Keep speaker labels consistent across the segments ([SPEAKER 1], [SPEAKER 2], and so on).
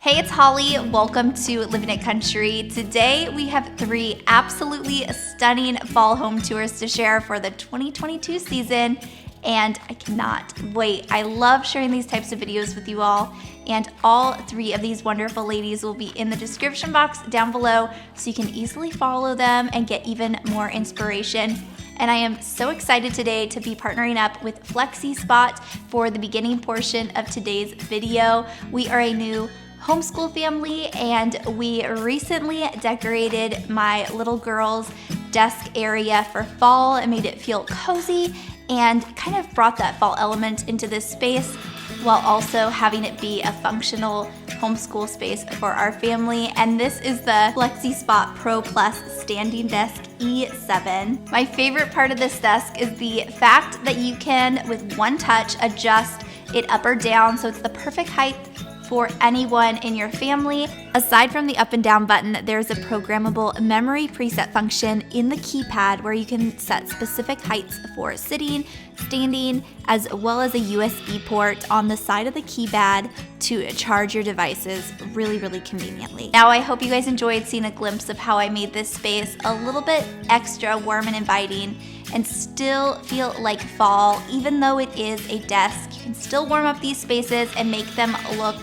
[SPEAKER 1] Hey, it's Holly. Welcome to Living It Country. Today we have 3 absolutely stunning fall home tours to share for the 2022 season, and I cannot wait. I love sharing these types of videos with you all, and all 3 of these wonderful ladies will be in the description box down below so you can easily follow them and get even more inspiration. And I am so excited today to be partnering up with FlexiSpot for the beginning portion of today's video. We are a new homeschool family, and we recently decorated my little girl's desk area for fall and made it feel cozy and kind of brought that fall element into this space while also having it be a functional homeschool space for our family. And this is the FlexiSpot Pro Plus Standing Desk E7. My favorite part of this desk is the fact that you can, with one touch, adjust it up or down so it's the perfect height for anyone in your family. Aside from the up and down button, there's a programmable memory preset function in the keypad where you can set specific heights for sitting, standing, as well as a USB port on the side of the keypad to charge your devices really conveniently. Now, I hope you guys enjoyed seeing a glimpse of how I made this space a little bit extra warm and inviting and still feel like fall. Even though it is a desk, you can still warm up these spaces and make them look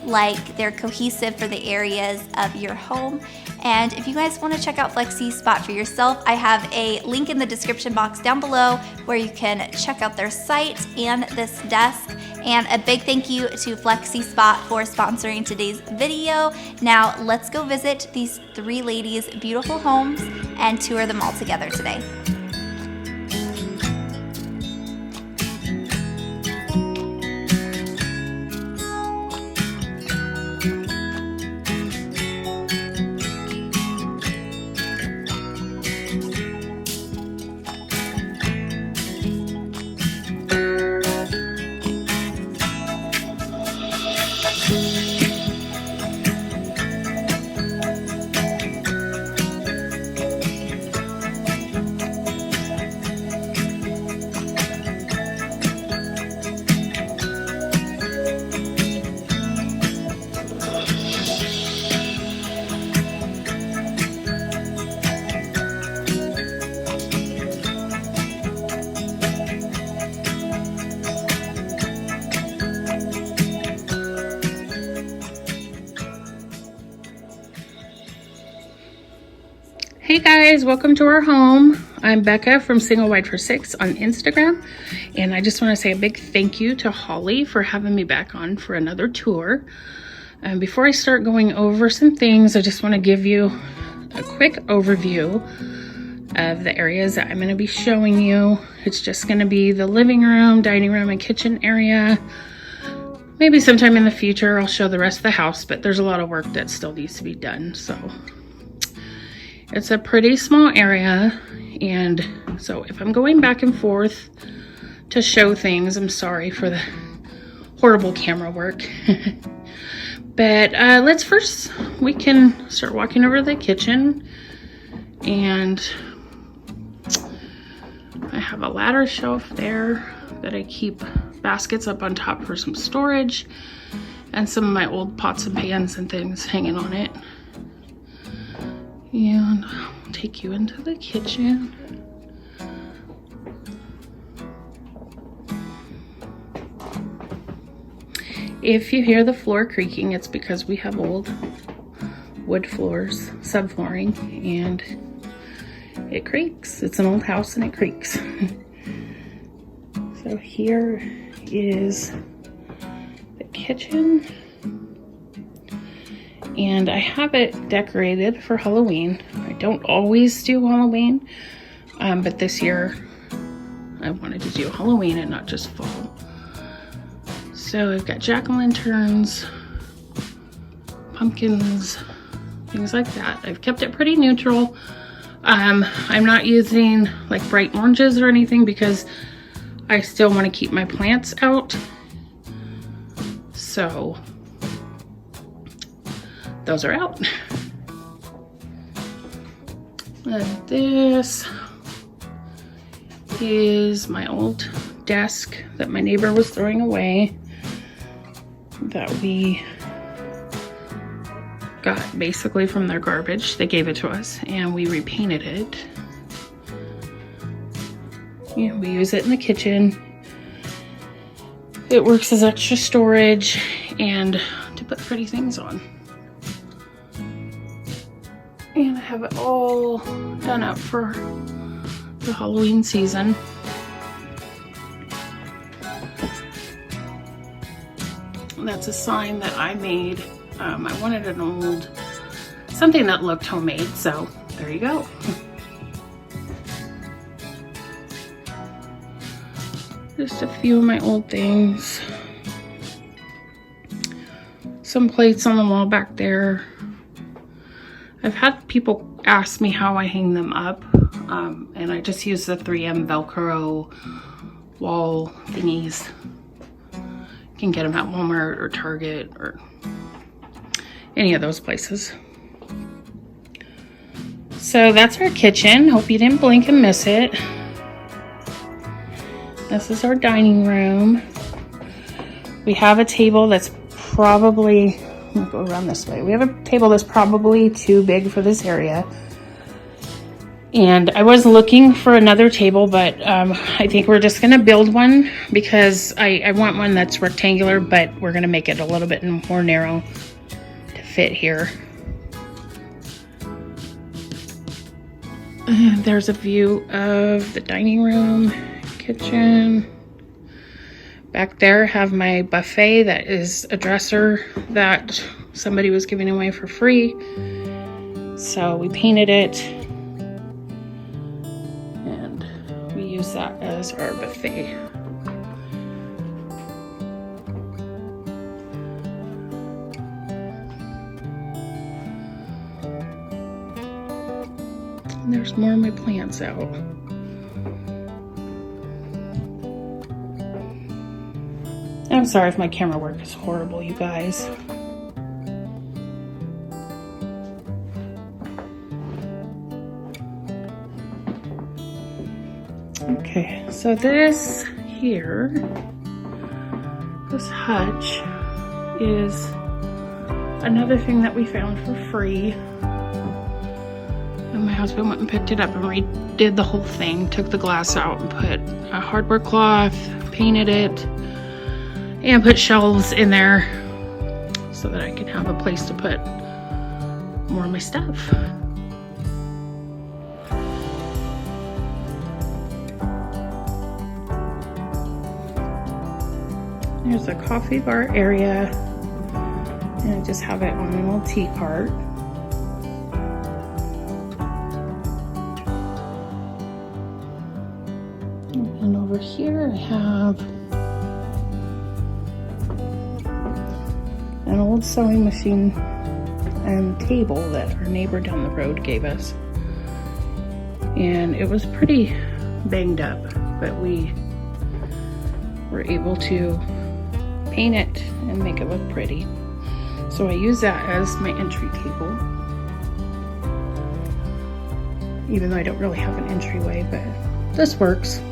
[SPEAKER 1] like they're cohesive for the areas of your home. And if you guys want to check out FlexiSpot for yourself, I have a link in the description box down below where you can check out their site and this desk. And a big thank you to FlexiSpot for sponsoring today's video. Now let's go visit these 3 ladies' beautiful homes and tour them all together today.
[SPEAKER 2] Hey guys, welcome to our home. I'm Becca from Single Wide for 6 on Instagram, and I just want to say a big thank you to Holly for having me back on for another tour. And before I start going over some things, I just want to give you a quick overview of the areas that I'm going to be showing you. It's just going to be the living room, dining room, and kitchen area. Maybe sometime in the future I'll show the rest of the house, but there's a lot of work that still needs to be done, so it's a pretty small area. And so if I'm going back and forth to show things, I'm sorry for the horrible camera work. But we can start walking over the kitchen, and I have a ladder shelf there that I keep baskets up on top for some storage, and some of my old pots and pans and things hanging on it. And I'll take you into the kitchen. If you hear the floor creaking, it's because we have old wood floors, subflooring, and it creaks. It's an old house and it creaks. So here is the kitchen. And I have it decorated for Halloween. I don't always do Halloween, but this year I wanted to do Halloween and not just fall. So I've got jack-o'-lanterns, pumpkins, things like that. I've kept it pretty neutral. I'm not using like bright oranges or anything because I still want to keep my plants out. So those are out. And this is my old desk that my neighbor was throwing away that we got basically from their garbage. They gave it to us and we repainted it. And we use it in the kitchen. It works as extra storage and to put pretty things on. And I have it all done up for the Halloween season. That's a sign that I made. I wanted an old, something that looked homemade, so there you go. Just a few of my old things. Some plates on the wall back there. I've had people ask me how I hang them up, and I just use the 3M Velcro wall thingies. You can get them at Walmart or Target or any of those places. So that's our kitchen. Hope you didn't blink and miss it. This is our dining room. We have a table that's probably, I'm gonna go around this way. We have a table that's probably too big for this area. And I was looking for another table, but I think we're just gonna build one because I want one that's rectangular, but we're gonna make it a little bit more narrow to fit here. And there's a view of the dining room, kitchen. Back there I have my buffet that is a dresser that somebody was giving away for free. So we painted it and we use that as our buffet. And there's more of my plants out. I'm sorry if my camera work is horrible, you guys. Okay, so this here, this hutch is another thing that we found for free. And my husband went and picked it up and redid the whole thing, took the glass out and put a hardware cloth, painted it, and put shelves in there so that I can have a place to put more of my stuff. There's a coffee bar area, and I just have it on a little tea cart. And over here I have an old sewing machine and table that our neighbor down the road gave us. And it was pretty banged up, but we were able to paint it and make it look pretty. So I use that as my entry table. Even though I don't really have an entryway, but this works.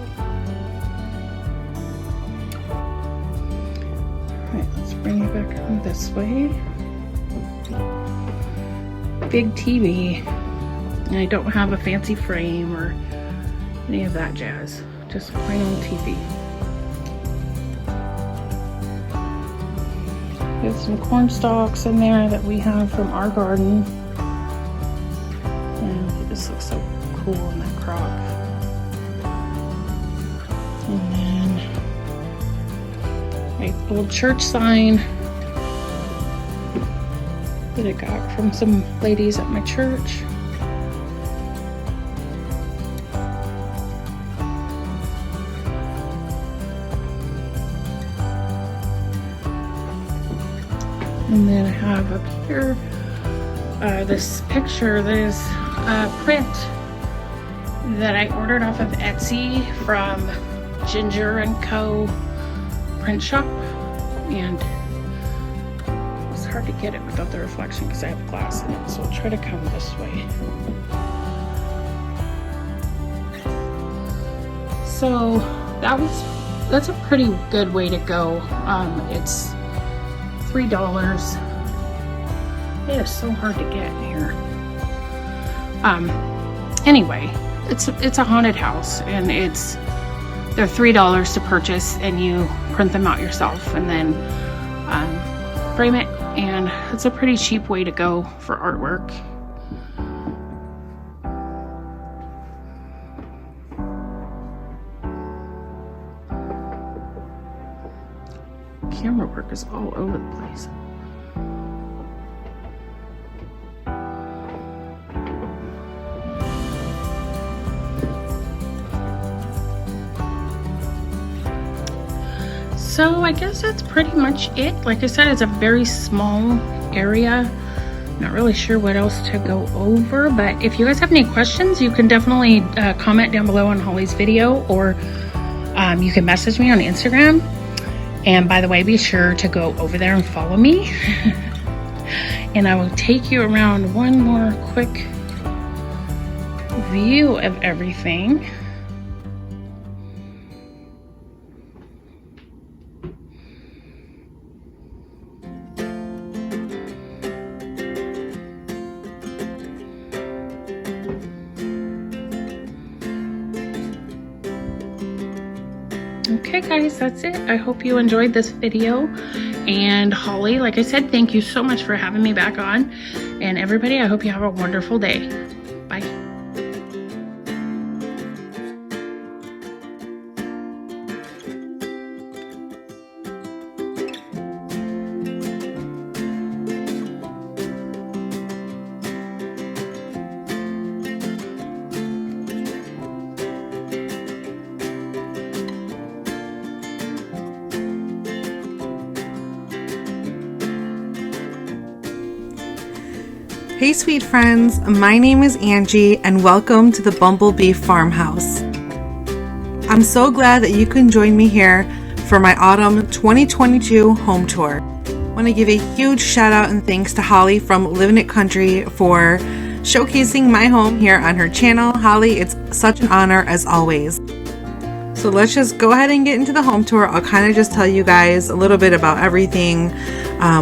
[SPEAKER 2] Bring it back on this way. Big TV. And I don't have a fancy frame or any of that jazz. Just plain old TV. There's some corn stalks in there that we have from our garden. And it just looks so cool in that crock. And then my old church sign that I got from some ladies at my church. And then I have up here this picture. There's a print that I ordered off of Etsy from Ginger & Co. print shop, and it's hard to get it without the reflection because I have glass in it, so I'll try to come this way. So that's a pretty good way to go. It's $3 It is so hard to get here. Anyway, it's a haunted house, and they're $3 to purchase, and you print them out yourself and then frame it, and it's a pretty cheap way to go for artwork. Camera work is all over the place. So I guess that's pretty much it. Like I said, it's a very small area. Not really sure what else to go over, but if you guys have any questions, you can definitely comment down below on Holly's video, or you can message me on Instagram. And by the way, be sure to go over there and follow me. And I will take you around one more quick view of everything. Okay guys, that's it. I hope you enjoyed this video. And Holly, like I said, thank you so much for having me back on. And everybody, I hope you have a wonderful day. Bye.
[SPEAKER 3] Hey sweet friends, my name is Angie and welcome to the Bumblebee Farmhouse. I'm so glad that you can join me here for my autumn 2022 home tour. I want to give a huge shout out and thanks to Holly from Living It Country for showcasing my home here on her channel. Holly, it's such an honor as always. So let's just go ahead and get into the home tour. I'll kind of just tell you guys a little bit about everything,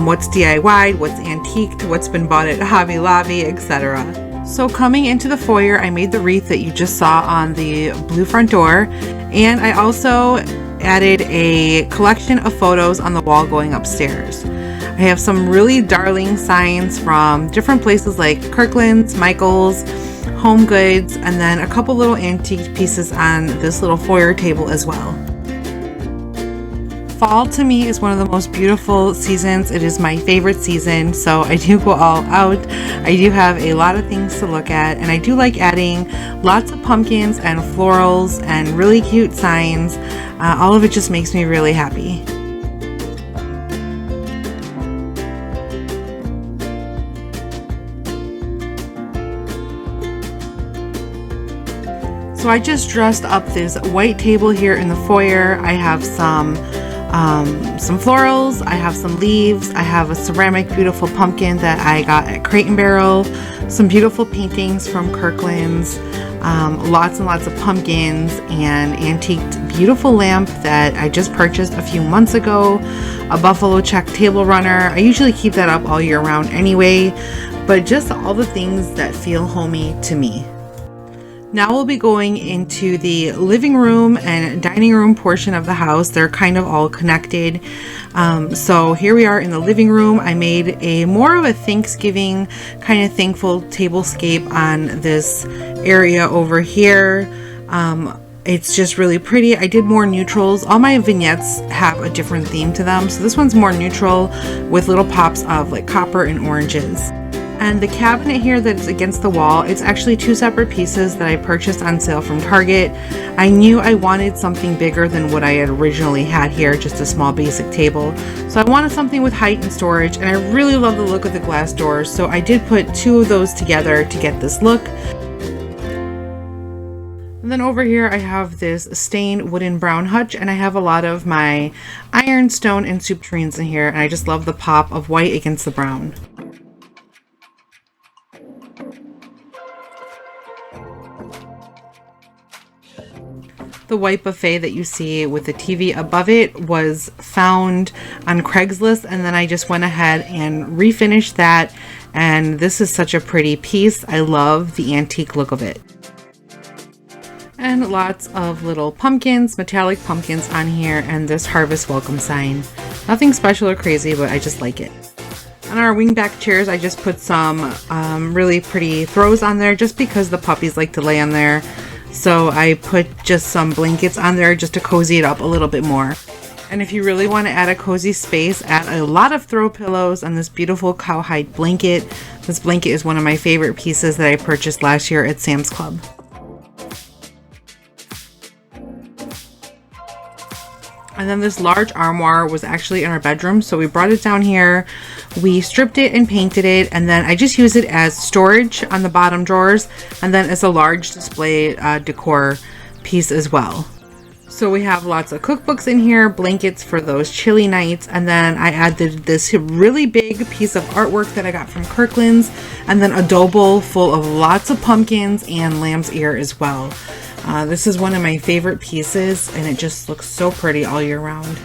[SPEAKER 3] what's DIY'd, what's antiqued, what's been bought at Hobby Lobby, etc. So coming into the foyer, I made the wreath that you just saw on the blue front door, and I also added a collection of photos on the wall going upstairs. I have some really darling signs from different places like Kirkland's, Michael's, Home Goods, and then a couple little antique pieces on this little foyer table as well. Fall to me is one of the most beautiful seasons. It is my favorite season, so I do go all out. I do have a lot of things to look at, and I do like adding lots of pumpkins and florals and really cute signs. All of it just makes me really happy. So I just dressed up this white table here in the foyer. I have some florals, I have some leaves, I have a ceramic beautiful pumpkin that I got at Crate and Barrel, some beautiful paintings from Kirkland's, lots and lots of pumpkins, and antiqued beautiful lamp that I just purchased a few months ago, a buffalo check table runner. I usually keep that up all year round anyway, but just all the things that feel homey to me. Now we'll be going into the living room and dining room portion of the house. They're kind of all connected. So here we are in the living room. I made a more of a Thanksgiving kind of thankful tablescape on this area over here. It's just really pretty. I did more neutrals. All my vignettes have a different theme to them. So this one's more neutral with little pops of like copper and oranges. And the cabinet here that's against the wall, it's actually two separate pieces that I purchased on sale from Target. I knew I wanted something bigger than what I had originally had here, just a small basic table. So I wanted something with height and storage, and I really love the look of the glass doors, so I did put two of those together to get this look. And then over here I have this stained wooden brown hutch, and I have a lot of my ironstone and soup tureens in here, and I just love the pop of white against the brown. The white buffet that you see with the TV above it was found on Craigslist, and then I just went ahead and refinished that And this is such a pretty piece. I love the antique look of it. And lots of little pumpkins, metallic pumpkins on here, and this harvest welcome sign. Nothing special or crazy, but I just like it. On our wingback chairs, I just put some really pretty throws on there just because the puppies like to lay on there. So I put just some blankets on there just to cozy it up a little bit more. And if you really want to add a cozy space, add a lot of throw pillows on this beautiful cowhide blanket. This blanket is one of my favorite pieces that I purchased last year at Sam's Club. And then this large armoire was actually in our bedroom, so we brought it down here. We stripped it and painted it, and then I just use it as storage on the bottom drawers, and then as a large display decor piece as well. So we have lots of cookbooks in here, blankets for those chilly nights, and then I added this really big piece of artwork that I got from Kirkland's, and then a dough bowl full of lots of pumpkins and lamb's ear as well. This is one of my favorite pieces, and it just looks so pretty all year round.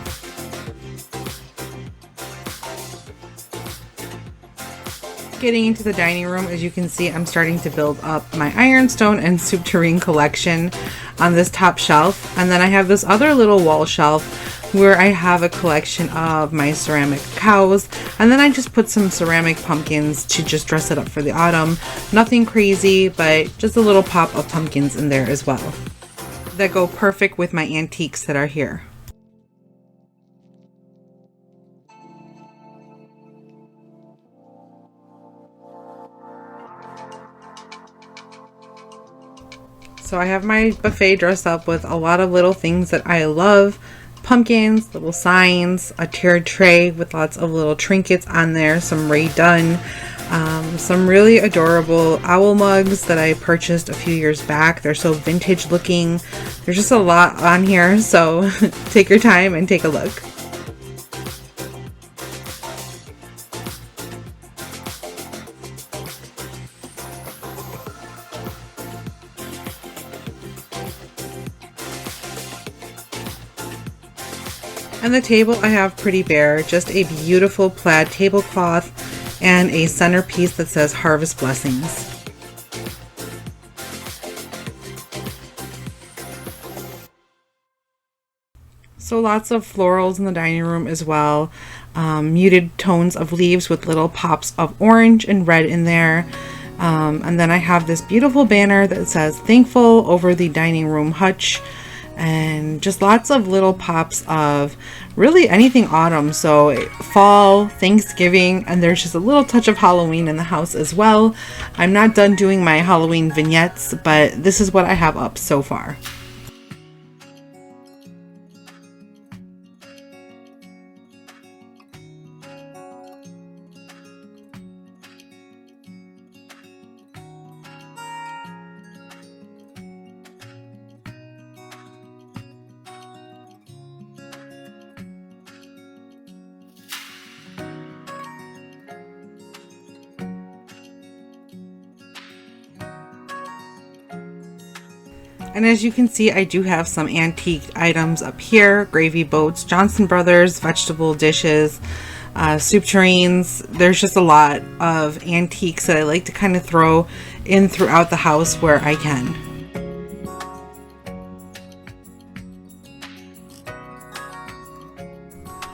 [SPEAKER 3] Getting into the dining room, as you can see, I'm starting to build up my ironstone and soup tureen collection on this top shelf. And then I have this other little wall shelf where I have a collection of my ceramic cows. And then I just put some ceramic pumpkins to just dress it up for the autumn. Nothing crazy, but just a little pop of pumpkins in there as well. That go perfect with my antiques that are here. So I have my buffet dressed up with a lot of little things that I love. Pumpkins, little signs, a tiered tray with lots of little trinkets on there, some Ray Dunn, some really adorable owl mugs that I purchased a few years back. They're so vintage looking. There's just a lot on here, so take your time and take a look. On the table I have pretty bare, just a beautiful plaid tablecloth and a centerpiece that says Harvest Blessings. So lots of florals in the dining room as well. Muted tones of leaves with little pops of orange and red in there. And then I have this beautiful banner that says Thankful over the dining room hutch. And just lots of little pops of really anything autumn. So fall, Thanksgiving, and there's just a little touch of Halloween in the house as well. I'm not done doing my Halloween vignettes, but this is what I have up so far. And as you can see, I do have some antique items up here. Gravy boats, Johnson Brothers, vegetable dishes, soup tureens. There's just a lot of antiques that I like to kind of throw in throughout the house where I can.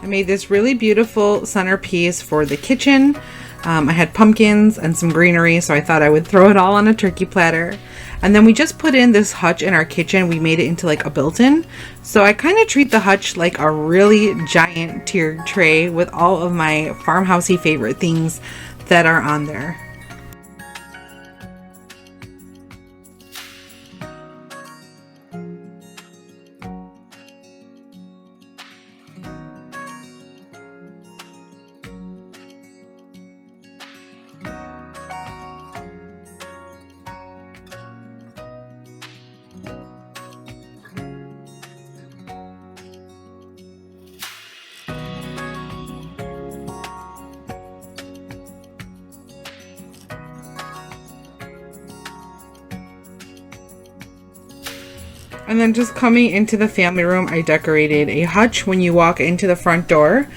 [SPEAKER 3] I made this really beautiful centerpiece for the kitchen. I had pumpkins and some greenery, so I thought I would throw it all on a turkey platter. And then we just put in this hutch in our kitchen. We made it into like a built-in. So I kind of treat the hutch like a really giant tiered tray with all of my farmhousey favorite things that are on there. And then just coming into the family room, I decorated a hutch when you walk into the front door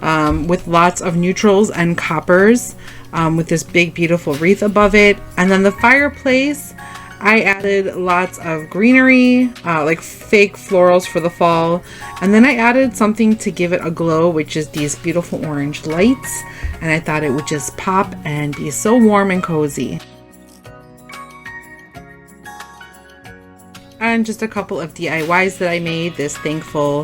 [SPEAKER 3] with lots of neutrals and coppers. with this big beautiful wreath above it. And then the fireplace, I added lots of greenery, like fake florals for the fall. And then I added something to give it a glow, which is these beautiful orange lights. And I thought it would just pop and be so warm and cozy. And just a couple of DIYs that I made, this thankful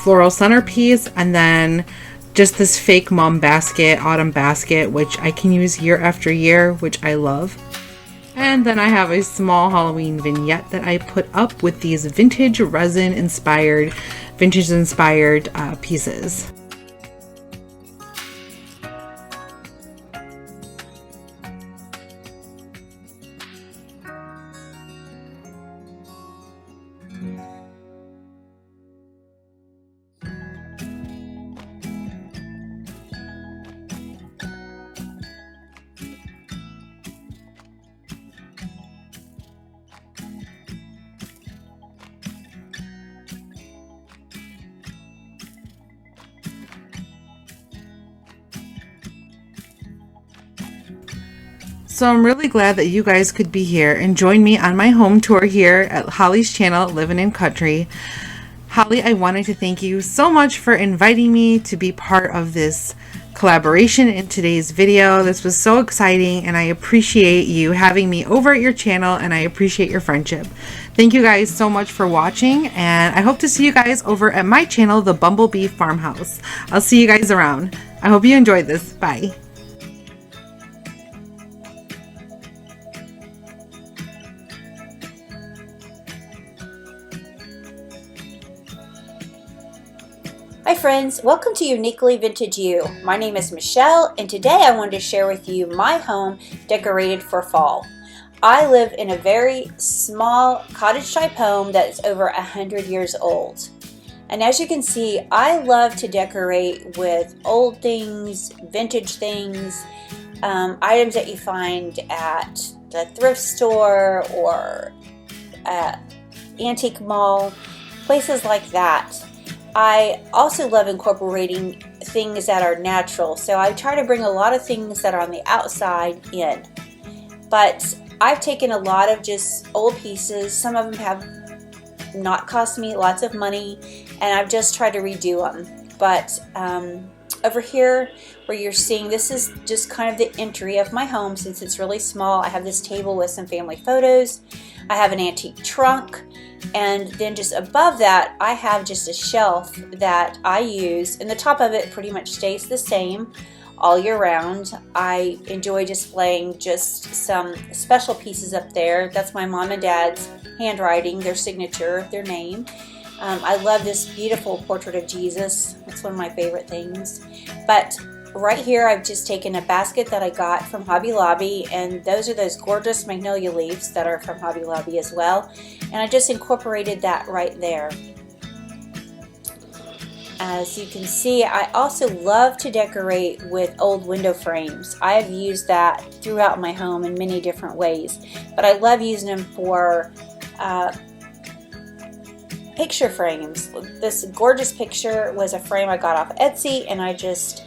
[SPEAKER 3] floral centerpiece, and then just this fake mom basket, autumn basket, which I can use year after year, which I love. And then I have a small Halloween vignette that I put up with these vintage resin inspired, pieces. So I'm really glad that you guys could be here and join me on my home tour here at Holly's channel, Living in Country. Holly, I wanted to thank you so much for inviting me to be part of this collaboration in today's video. This was so exciting, and I appreciate you having me over at your channel, and I appreciate your friendship. Thank you guys so much for watching, and I hope to see you guys over at my channel, the Bumblebee Farmhouse. I'll see you guys around. I hope you enjoyed this. Bye.
[SPEAKER 4] Hi friends, welcome to Uniquely Vintage You. My name is Michelle, and today I wanted to share with you my home decorated for fall. I live in a very small cottage type home that is over 100 years old. And as you can see, I love to decorate with old things, vintage things, items that you find at the thrift store or at antique mall, places like that. I also love incorporating things that are natural, so I try to bring a lot of things that are on the outside in. But I've taken a lot of just old pieces. Some of them have not cost me lots of money, and I've just tried to redo them. But over here where you're seeing, this is just kind of the entry of my home since it's really small. I have this table with some family photos. I have an antique trunk. And then just above that, I have just a shelf that I use, and the top of it pretty much stays the same all year round. I enjoy displaying just some special pieces up there. That's my mom and dad's handwriting, their signature, their name. I love this beautiful portrait of Jesus. That's one of my favorite things. But right here, I've just taken a basket that I got from Hobby Lobby, and those are those gorgeous magnolia leaves that are from Hobby Lobby as well. And I just incorporated that right there. As you can see, I also love to decorate with old window frames. I have used that throughout my home in many different ways, but I love using them for picture frames. This gorgeous picture was a frame I got off Etsy, and I just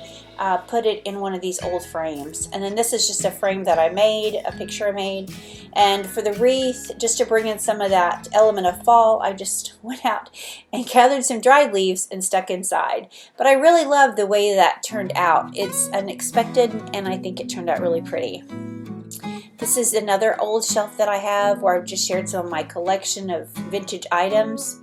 [SPEAKER 4] put it in one of these old frames. And then this is just a frame that I made, a picture I made. And for the wreath, just to bring in some of that element of fall, I just went out and gathered some dried leaves and stuck inside. But I really love the way that turned out. It's unexpected, and I think it turned out really pretty. This is another old shelf that I have where I've just shared some of my collection of vintage items.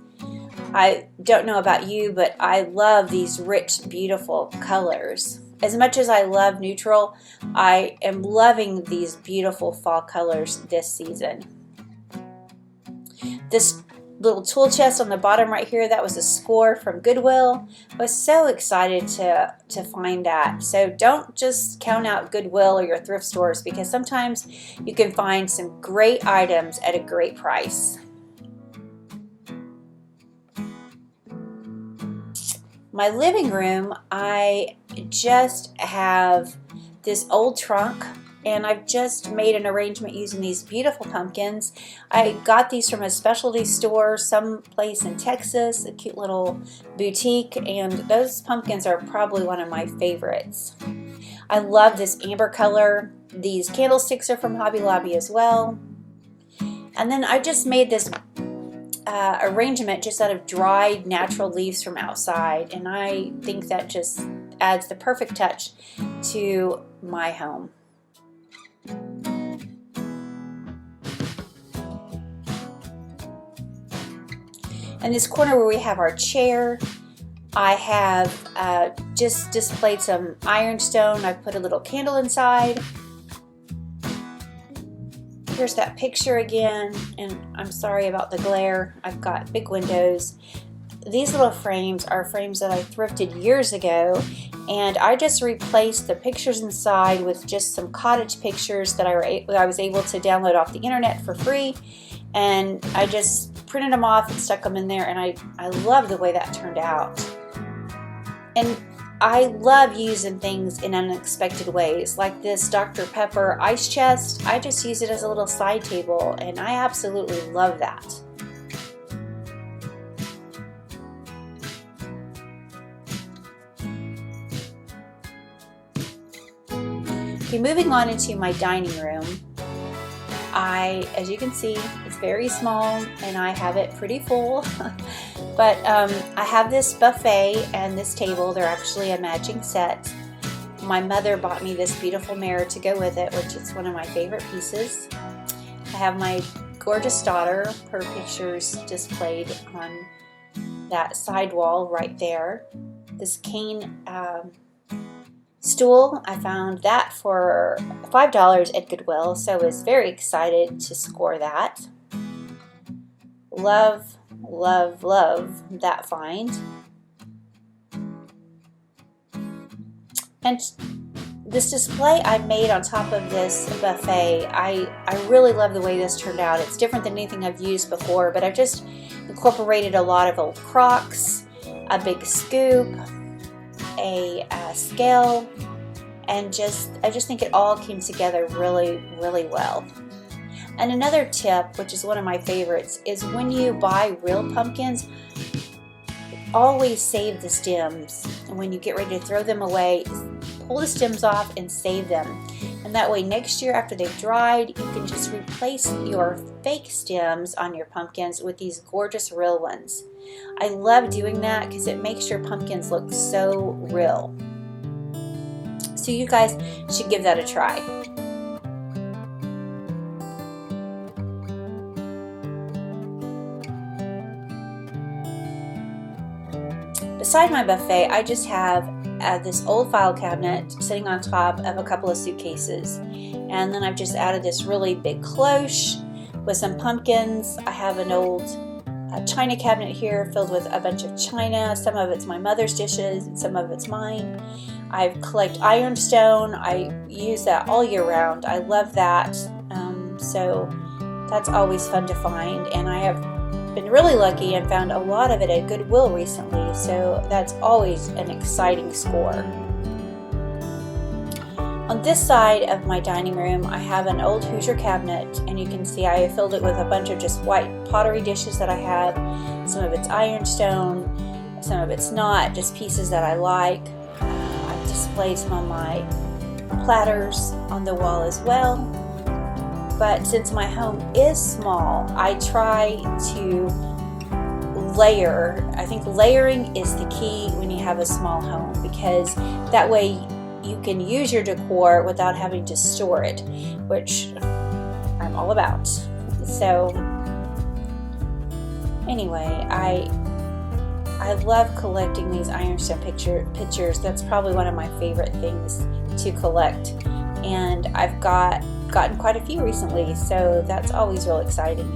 [SPEAKER 4] I don't know about you, but I love these rich, beautiful colors. As much as I love neutral, I am loving these beautiful fall colors this season. This little tool chest on the bottom right here, that was a score from Goodwill. I was so excited to find that. So don't just count out Goodwill or your thrift stores, because sometimes you can find some great items at a great price. My living room, I just have this old trunk, and I've just made an arrangement using these beautiful pumpkins. I got these from a specialty store someplace in Texas, a cute little boutique, and those pumpkins are probably one of my favorites. I love this amber color. These candlesticks are from Hobby Lobby as well. And then I just made this arrangement just out of dried natural leaves from outside, and I think that just adds the perfect touch to my home. In this corner where we have our chair, I have just displayed some ironstone. I've put a little candle inside. Here's that picture again, and I'm sorry about the glare. I've got big windows. These little frames are frames that I thrifted years ago, and I just replaced the pictures inside with just some cottage pictures that I was able to download off the internet for free, and I just printed them off and stuck them in there, and I love the way that turned out. And I love using things in unexpected ways, like this Dr. Pepper ice chest. I just use it as a little side table, and I absolutely love that. Okay, moving on into my dining room. As you can see, it's very small and I have it pretty full. But I have this buffet and this table. They're actually a matching set. My mother bought me this beautiful mirror to go with it, which is one of my favorite pieces. I have my gorgeous daughter, her pictures displayed on that side wall right there. This cane stool, I found that for $5 at Goodwill, so I was very excited to score that. Love, love, love that find. And this display I made on top of this buffet, I really love the way this turned out. It's different than anything I've used before, but I've just incorporated a lot of old crocks, a big scoop, a scale, and I just think it all came together really, really well. And another tip, which is one of my favorites, is when you buy real pumpkins, always save the stems. And when you get ready to throw them away, pull the stems off and save them. And that way next year after they've dried, you can just replace your fake stems on your pumpkins with these gorgeous real ones. I love doing that because it makes your pumpkins look so real. So you guys should give that a try. Beside my buffet, I just have this old file cabinet sitting on top of a couple of suitcases. And then I've just added this really big cloche with some pumpkins. I have an old china cabinet here filled with a bunch of china. Some of it's my mother's dishes and some of it's mine. I collect ironstone. I use that all year round. I love that. So that's always fun to find. And I have been really lucky and found a lot of it at Goodwill recently. So that's always an exciting score. On this side of my dining room, I have an old Hoosier cabinet, and you can see I filled it with a bunch of just white pottery dishes that I have. Some of it's ironstone, some of it's not, just pieces that I like. I've displayed some of my platters on the wall as well. But since my home is small, I try to layer. I think layering is the key when you have a small home, because that way you can use your decor without having to store it, which I'm all about. So anyway, I love collecting these ironstone pictures. That's probably one of my favorite things to collect, and I've gotten quite a few recently, so that's always real exciting.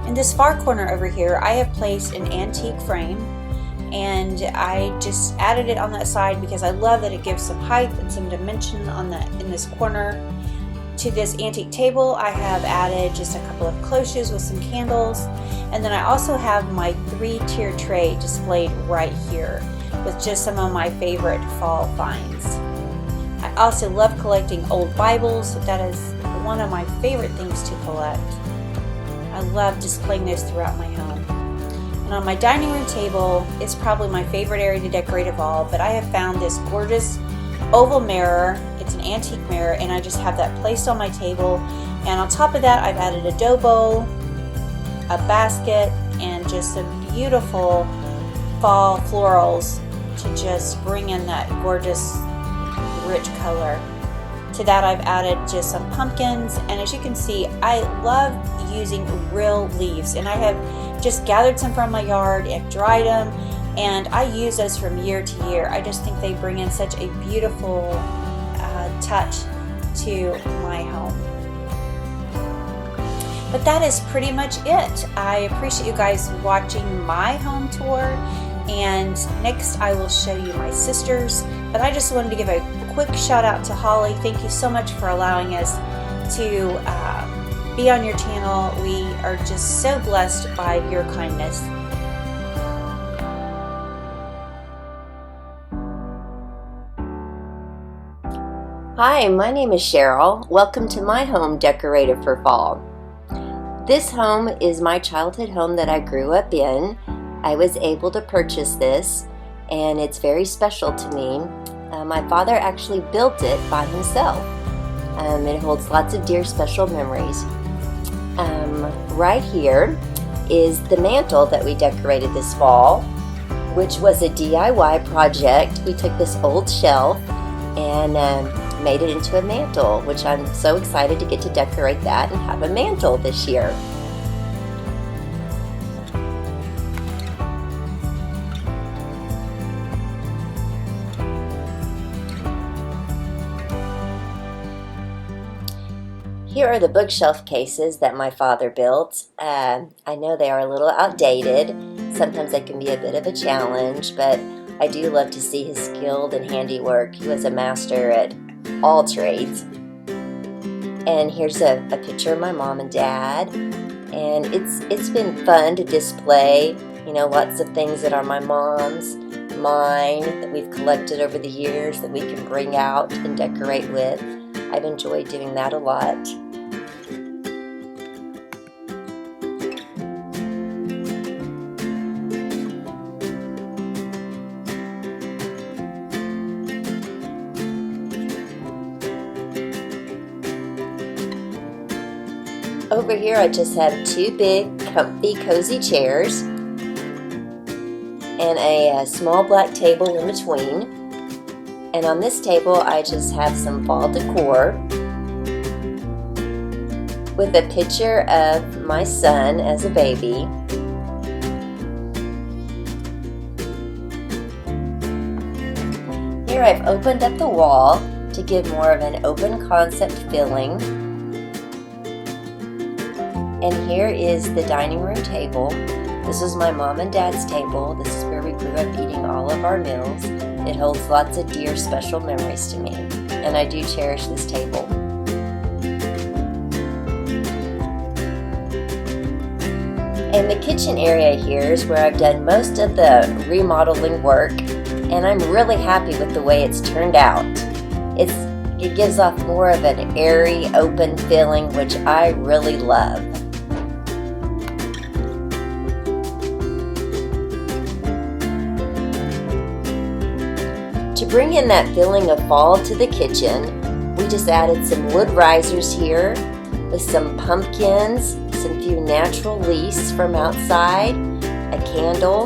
[SPEAKER 4] In this far corner over here, I have placed an antique frame, and I just added it on that side because I love that it gives some height and some dimension in this corner. To this antique table, I have added just a couple of cloches with some candles, and then I also have my 3-tier tray displayed right here with just some of my favorite fall finds. I also love collecting old Bibles. That is one of my favorite things to collect. I love displaying those throughout my home. And on my dining room table is probably my favorite area to decorate of all, but I have found this gorgeous oval mirror. It's an antique mirror, and I just have that placed on my table. And on top of that, I've added a dough bowl, a basket, and just some beautiful fall florals to just bring in that gorgeous, rich color. To that, I've added just some pumpkins, and as you can see, I love using real leaves, and I have just gathered some from my yard and dried them, and I use those from year to year. I just think they bring in such a beautiful touch to my home. But that is pretty much it. I appreciate you guys watching my home tour, and next I will show you my sister's. But I just wanted to give a quick shout out to Holly. Thank you so much for allowing us to be on your channel. We are just so blessed by your kindness.
[SPEAKER 5] Hi, my name is Cheryl. Welcome to my home decorated for fall. This home is my childhood home that I grew up in. I was able to purchase this, and it's very special to me. My father actually built it by himself. It holds lots of dear special memories. Right here is the mantle that we decorated this fall, which was a DIY project. We took this old shelf and made it into a mantle, which I'm so excited to get to decorate that and have a mantle this year. Here are the bookshelf cases that my father built. I know they are a little outdated. Sometimes they can be a bit of a challenge, but I do love to see his skill and handiwork. He was a master at all trades. And here's a picture of my mom and dad. And it's been fun to display, you know, lots of things that are my mom's, mine, that we've collected over the years that we can bring out and decorate with. I've enjoyed doing that a lot. Over here I just have two big, comfy, cozy chairs and a small black table in between. And on this table I just have some fall decor with a picture of my son as a baby. Here I've opened up the wall to give more of an open concept feeling. And here is the dining room table. This is my mom and dad's table. This is where we grew up eating all of our meals. It holds lots of dear special memories to me, and I do cherish this table. And the kitchen area here is where I've done most of the remodeling work, and I'm really happy with the way it's turned out. It gives off more of an airy, open feeling, which I really love. To bring in that feeling of fall to the kitchen, we just added some wood risers here with some pumpkins, some few natural leaves from outside, a candle.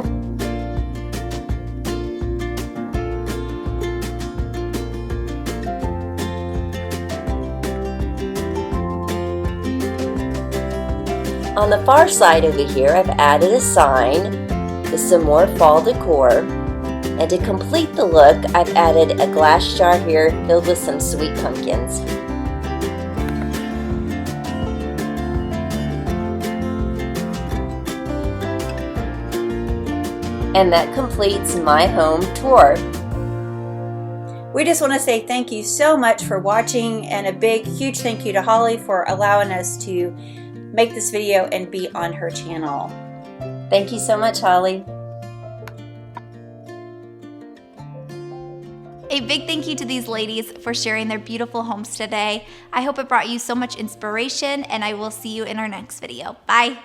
[SPEAKER 5] On the far side over here, I've added a sign with some more fall decor. And to complete the look, I've added a glass jar here filled with some sweet pumpkins. And that completes my home tour.
[SPEAKER 4] We just want to say thank you so much for watching, and a big, huge thank you to Holly for allowing us to make this video and be on her channel.
[SPEAKER 5] Thank you so much, Holly.
[SPEAKER 1] A big thank you to these ladies for sharing their beautiful homes today. I hope it brought you so much inspiration, and I will see you in our next video. Bye.